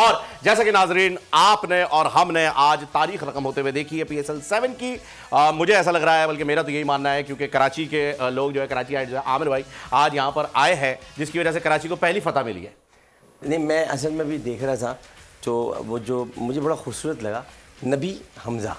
और जैसा कि नाजरीन आपने और हमने आज तारीख रकम होते हुए देखी है PSL 7 की। मुझे ऐसा लग रहा है, बल्कि मेरा तो यही मानना है, क्योंकि कराची के लोग जो है, कराची आए जो है, आमिर भाई आज यहाँ पर आए हैं, जिसकी वजह से कराची को पहली फतह मिली है। नहीं, मैं असल में भी देख रहा था तो वो जो मुझे बड़ा खूबसूरत लगा, नबी हमजा।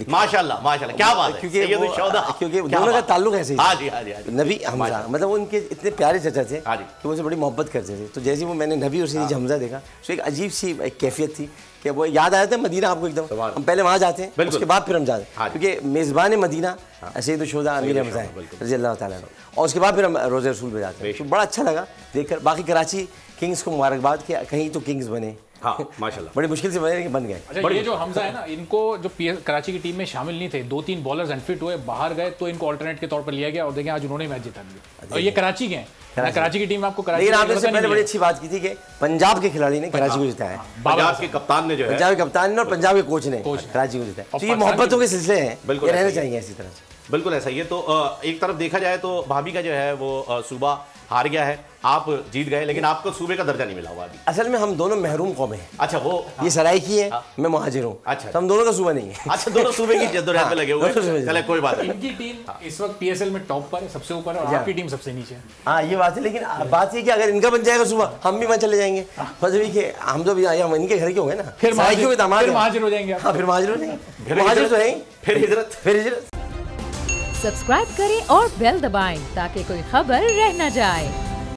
माशाल्लाह माशाल्लाह, क्या बात है, क्योंकि दोनों का ताल्लुक ऐसे ही। हाँ जी हाँ जी, नबी हमजा, मतलब वो उनके इतने प्यारे चचा थे कि उनसे बड़ी मोहब्बत करते थे। तो जैसे वो मैंने नबी और सैयद हमजा देखा तो एक अजीब सी एक कैफियत थी कि वो याद आया था मदीना आपको एकदम। हम पहले वहाँ जाते हैं, उसके बाद फिर हम जाते हैं, क्योंकि मेज़बान मदीना सैयद शुहदा अमीर हमजा है रज़ी अल्लाह तआला अन्हु, और उसके बाद फिर हम रोज़े रसूल पे जाते हैं। तो बड़ा अच्छा लगा देखकर। बाकी कराची किंग्स को मुबारकबाद कि कहीं तो किंग्स बने। हाँ माशाल्लाह, बड़ी मुश्किल से बने लेकिन बन गए। अच्छा, ये जो हमजा है ना, इनको जो कराची की टीम में शामिल नहीं थे, 2-3 बॉलर्स अनफिट हुए, बाहर गए, तो इनको ऑल्टरनेट के तौर पर लिया गया और देखें आज उन्होंने मैच जिता दिया। और ये कराची के हैं, कराची की टीम में आपको कराची, लेकिन आपने से पहले बड़ी अच्छी बात की थी कि पंजाब के खिलाड़ी ने कराची को जिताया है। पंजाब के कप्तान ने जो है, पंजाब के कप्तान ने और पंजाब के कोच ने कराची को जिताया। तो ये मोहब्बतों के सिलसिले हैं, ये रहने चाहिए इसी तरह से। बिल्कुल ऐसा ही है। तो एक तरफ देखा जाए तो भाभी का जो है वो सूबा हार गया है, आप जीत गए, लेकिन आपको सूबे का दर्जा नहीं मिला हुआ अभी। असल में हम दोनों महरूम कौम हैं। अच्छा, वो ये सराइकी है, मैं मुहाजिर हूँ। अच्छा, तो हम दोनों का सूबा नहीं है। अच्छा, दोनों सूबे की जद्दोजहद में लगे हुए। चले कोई बात नहीं। इनकी टीम इस वक्त PSL में टॉप पर है, सबसे ऊपर है, और आपकी टीम सबसे नीचे है। हाँ, ये बात है, लेकिन बात ये कि अगर इनका बन जाएगा सूबा, हम भी वहाँ चले जाएंगे। हम तो भी इनके घर के हो गए ना, फिर महाजिर हो जाएंगे। हाँ, फिर महाजिर हो जाएंगे, महाजिर तो है, फिर हिजरत। सब्सक्राइब करें और बेल दबाएं ताकि कोई खबर रह न जाए।